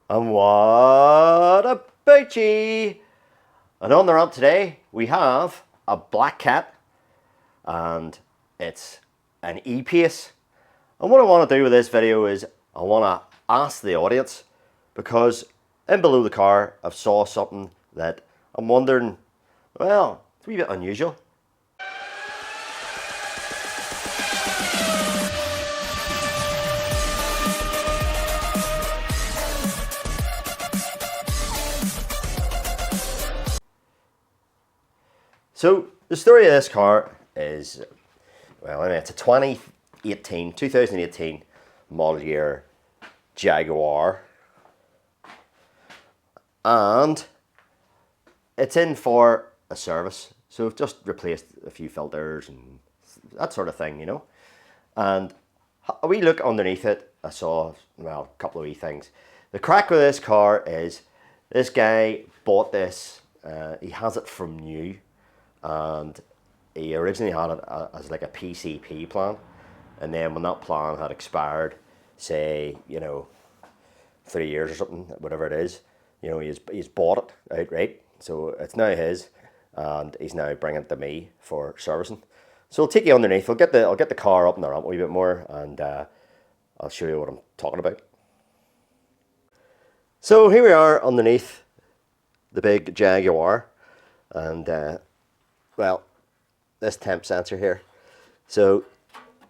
And what about ye? And on the ramp today, we have a black cat, and it's an E-Pace. And what I want to do with this video is I want to ask the audience, because in below the car I've saw something that I'm wondering, well, it's a wee bit unusual. So the story of this car is, well, anyway, it's a 2018 model year Jaguar, and it's in for a service. So we've just replaced a few filters and that sort of thing, you know. And a wee look underneath it, I saw, well, a couple of wee things. The crack with this car is this guy bought this, he has it from new, and he originally had it as like a PCP plan, and then when that plan had expired, say, 3 years or something, whatever it is, he's bought it outright, so it's now his, and he's now bringing it to me for servicing. So I'll take you underneath. I'll get the car up and the ramp a wee bit more, and I'll show you what I'm talking about. So here we are underneath the big Jaguar, and well, this temp sensor here. So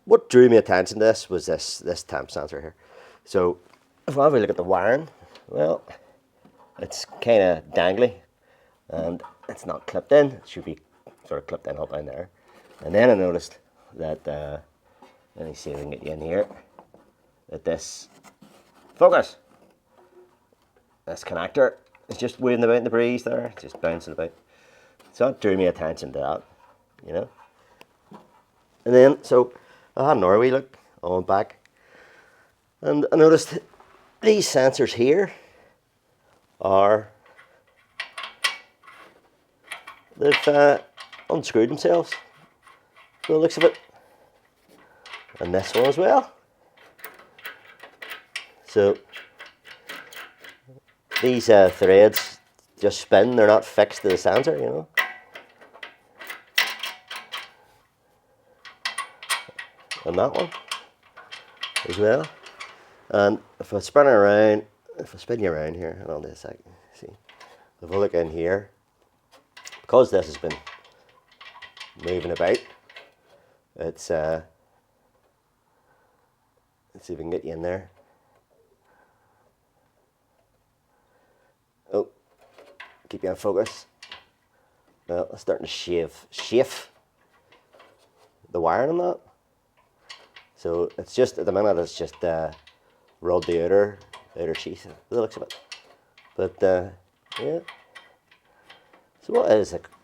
what drew me attention to this was this temp sensor here. So if I have a look at the wiring, well, it's kind of dangly and it's not clipped in. It should be sort of clipped in up in there. And then I noticed that, let me see if I can get you in here, that this focus, this connector is just waving about in the breeze there, just bouncing about. So that drew me attention to that, And then, so I had another wee look on back, and I noticed these sensors here they've unscrewed themselves, by the looks of it, and this one as well. So these threads just spin, they're not fixed to the sensor, And that one as well. And if I spin you around here, hold on a sec, see, if I look in here, because this has been moving about, let's see if we can get you in there. Oh, keep you in focus. Well, it's starting to chafe the wiring on that. So it's just, at the minute, it's just rubbed the outer sheath, the looks of it. But yeah. So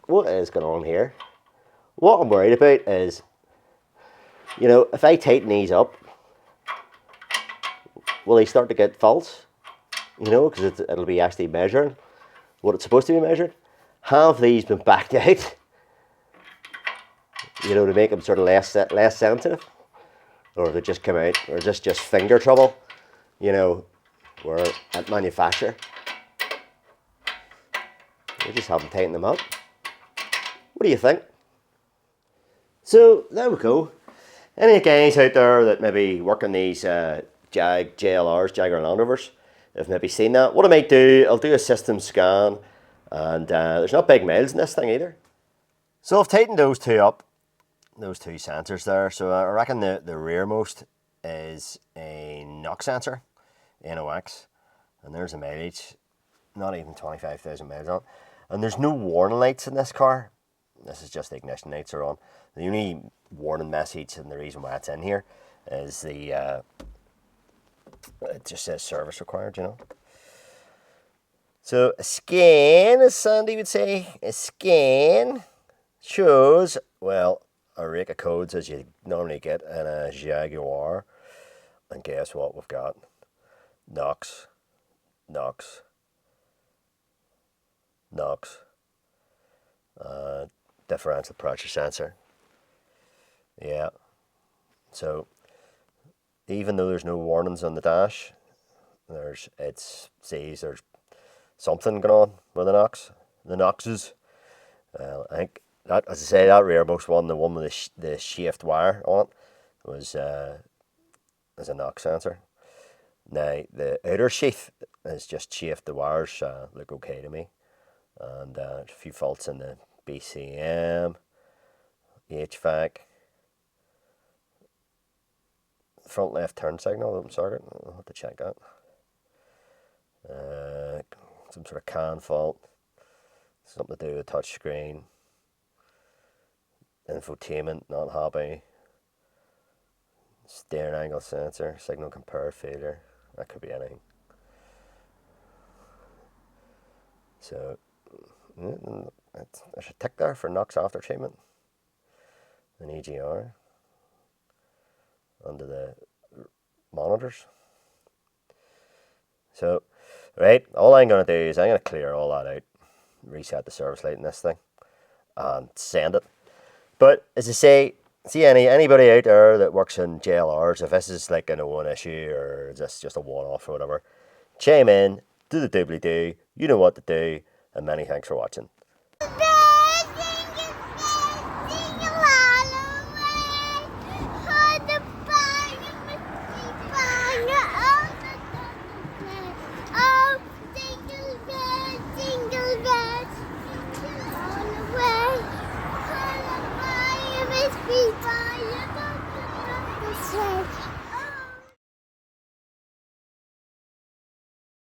what is going on here? What I'm worried about is, if I tighten these up, will they start to get faults? Because it'll be actually measuring what it's supposed to be measured. Have these been backed out? To make them sort of less sensitive? Or they just come out, or is this just finger trouble, where at manufacture we just haven't tightened them up. What do you think? So there we go. Any guys out there that maybe work on these JLRs, Jaguar Land Rovers, have maybe seen that, what I might do, I'll do a system scan, and there's not big miles in this thing either. So I've tightened those two up, those two sensors there. So I reckon the rearmost is a NOx sensor, NOx, and there's a mileage, not even 25,000 miles on. And there's no warning lights in this car. This is just the ignition lights are on. The only warning message, and the reason why it's in here, is the it just says service required, So a scan, as Sandy would say, a scan shows, well, a rake of codes as you normally get in a Jaguar. And guess what we've got? NOx, NOx, NOx, differential pressure sensor. Yeah. So even though there's no warnings on the dash, there's something going on with the Knoxes. I think that, as I say, that rearmost one, the one with the shaped wire on it, is a Knox sensor. Now the outer sheath is just chafed. The wires look okay to me, and a few faults in the BCM, HVAC, front left turn signal open circuit. I'll have to check that. Some sort of CAN fault, something to do with the touch screen. Infotainment not happy. Steering angle sensor, signal compare failure. That could be anything. So there's a tick there for Knox after treatment. An EGR under the monitors. So, right, all I'm going to do is I'm going to clear all that out, reset the service light in this thing, and send it. But as I say, see anybody out there that works in JLRs, if this is like an one issue or is this just a one-off or whatever, chime in, do the doobly-doo, you know what to do, and many thanks for watching.